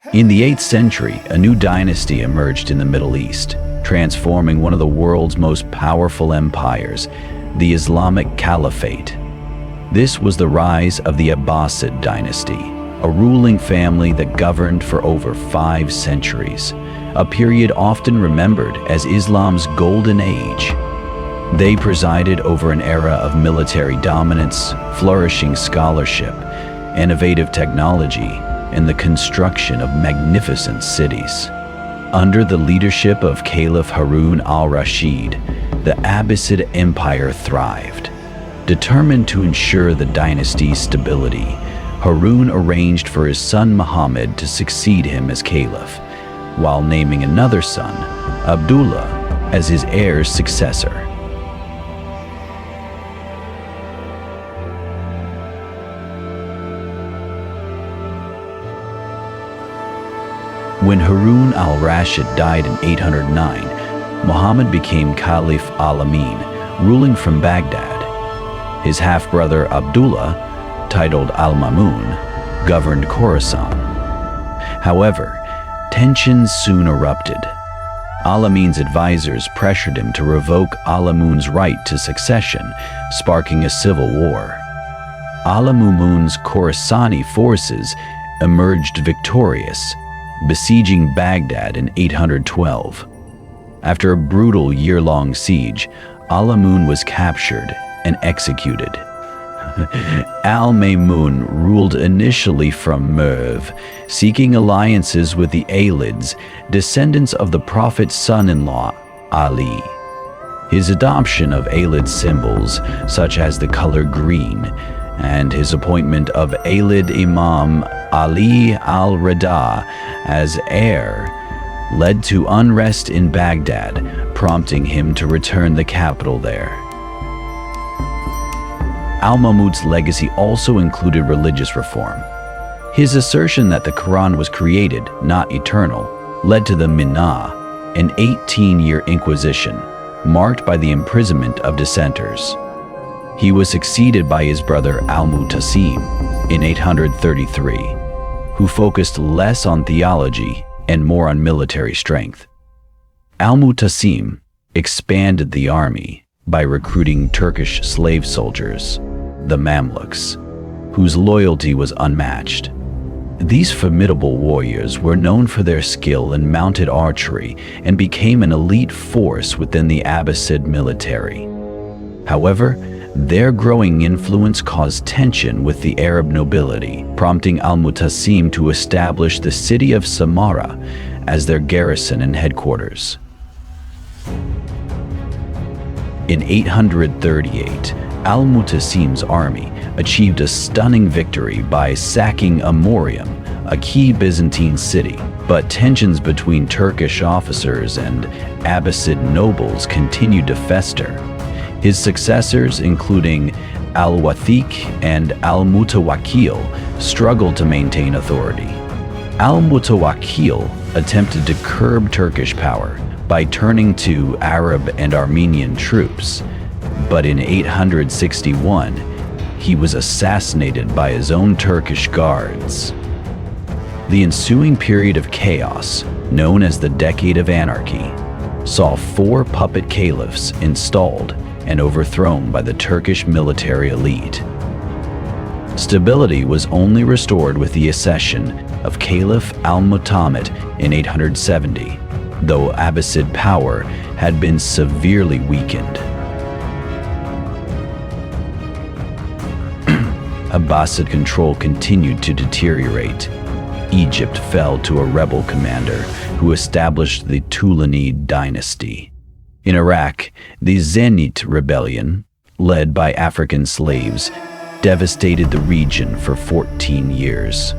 In the 8th century, a new dynasty emerged in the Middle East, transforming one of the world's most powerful empires, the Islamic Caliphate. This was the rise of the Abbasid dynasty, a ruling family that governed for over 5 centuries, a period often remembered as Islam's golden age. They presided over an era of military dominance, flourishing scholarship, innovative technology, and the construction of magnificent cities. Under the leadership of Caliph Harun al-Rashid, the Abbasid Empire thrived. Determined to ensure the dynasty's stability, Harun arranged for his son Muhammad to succeed him as caliph, while naming another son, Abdullah, as his heir's successor. When Harun al-Rashid died in 809, Muhammad became Caliph al-Amin, ruling from Baghdad. His half-brother Abdullah, titled al-Mamun, governed Khorasan. However, tensions soon erupted. Al-Amin's advisors pressured him to revoke al-Mamun's right to succession, sparking a civil war. Al-Mamun's Khorasani forces emerged victorious, besieging Baghdad in 812. After a brutal year-long siege, Al-Mamun was captured and executed. Al-Mamun ruled initially from Merv, seeking alliances with the Alids, descendants of the Prophet's son-in-law, Ali. His adoption of Alid symbols, such as the color green, and his appointment of Alid Imam Ali al-Rida as heir led to unrest in Baghdad, prompting him to return the capital there. Al-Mahmud's legacy also included religious reform. His assertion that the Quran was created, not eternal, led to the Mihna, an 18-year inquisition, marked by the imprisonment of dissenters. He was succeeded by his brother al-Mutawakkil in 833, who focused less on theology and more on military strength. Al-Mutawakkil expanded the army by recruiting Turkish slave soldiers, the Mamluks, whose loyalty was unmatched. These formidable warriors were known for their skill in mounted archery and became an elite force within the Abbasid military. However, their growing influence caused tension with the Arab nobility, prompting al-Mutawakkil to establish the city of Samarra as their garrison and headquarters. In 838, al-Mutawakkil's army achieved a stunning victory by sacking Amorium, a key Byzantine city, but tensions between Turkish officers and Abbasid nobles continued to fester. His successors, including al-Wathiq and al-Mutawakkil, struggled to maintain authority. Al-Mutawakkil attempted to curb Turkish power by turning to Arab and Armenian troops, but in 861, he was assassinated by his own Turkish guards. The ensuing period of chaos, known as the Decade of Anarchy, saw 4 puppet caliphs installed and overthrown by the Turkish military elite. Stability was only restored with the accession of Caliph al-Mu'tamid in 870, though Abbasid power had been severely weakened. Abbasid control continued to deteriorate. Egypt fell to a rebel commander who established the Tulunid dynasty. In Iraq, the Zenit rebellion, led by African slaves, devastated the region for 14 years.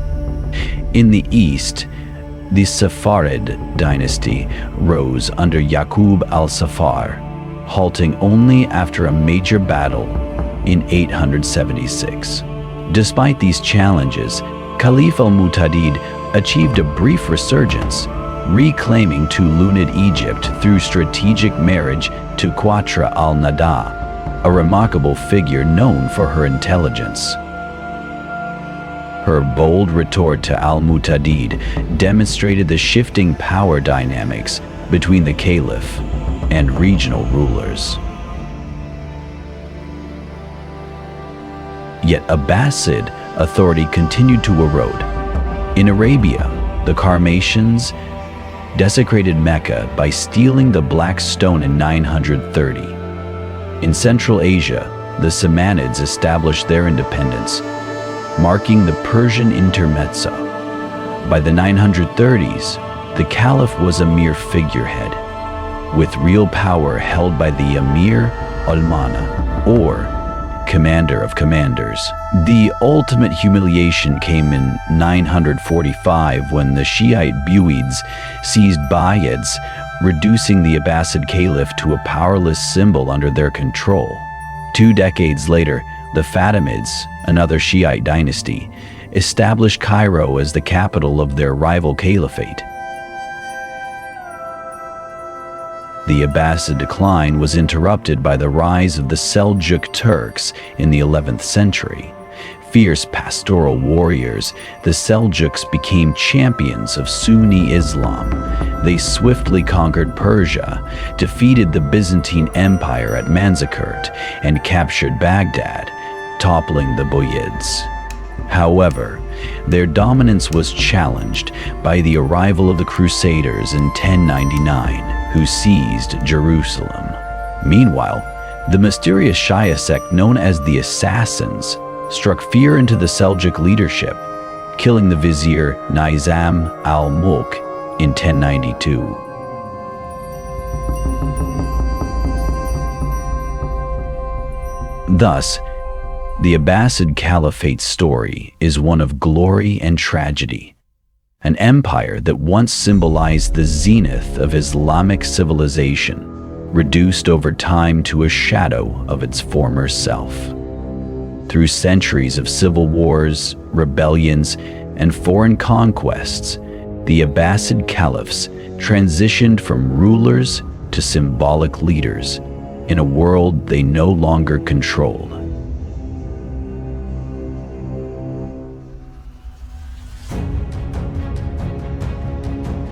In the east, the Safarid dynasty rose under Yaqub al-Safar, halting only after a major battle in 876. Despite these challenges, Caliph al-Mu'tadid achieved a brief resurgence, reclaiming Tulunid Egypt through strategic marriage to Qatra al-Nada, a remarkable figure known for her intelligence. Her bold retort to al-Mutawakkil demonstrated the shifting power dynamics between the caliph and regional rulers. Yet Abbasid authority continued to erode. In Arabia, the Karmatians desecrated Mecca by stealing the black stone in 930. In Central Asia, the Samanids established their independence, marking the Persian intermezzo. By the 930s, the Caliph was a mere figurehead, with real power held by the Emir al-Mana, or Commander of Commanders. The ultimate humiliation came in 945 when the Shiite Buyids seized Alids, reducing the Abbasid Caliph to a powerless symbol under their control. 2 decades later, the Fatimids, another Shiite dynasty, established Cairo as the capital of their rival caliphate. The Abbasid decline was interrupted by the rise of the Seljuk Turks in the 11th century. Fierce pastoral warriors, the Seljuks became champions of Sunni Islam. They swiftly conquered Persia, defeated the Byzantine Empire at Manzikert, and captured Baghdad, toppling the Buyids. However, their dominance was challenged by the arrival of the Crusaders in 1099, who seized Jerusalem. Meanwhile, the mysterious Shia sect known as the Assassins struck fear into the Seljuk leadership, killing the vizier Nizam al-Mulk in 1092. Thus, the Abbasid Caliphate story is one of glory and tragedy. An empire that once symbolized the zenith of Islamic civilization, reduced over time to a shadow of its former self. Through centuries of civil wars, rebellions, and foreign conquests, the Abbasid caliphs transitioned from rulers to symbolic leaders in a world they no longer controlled.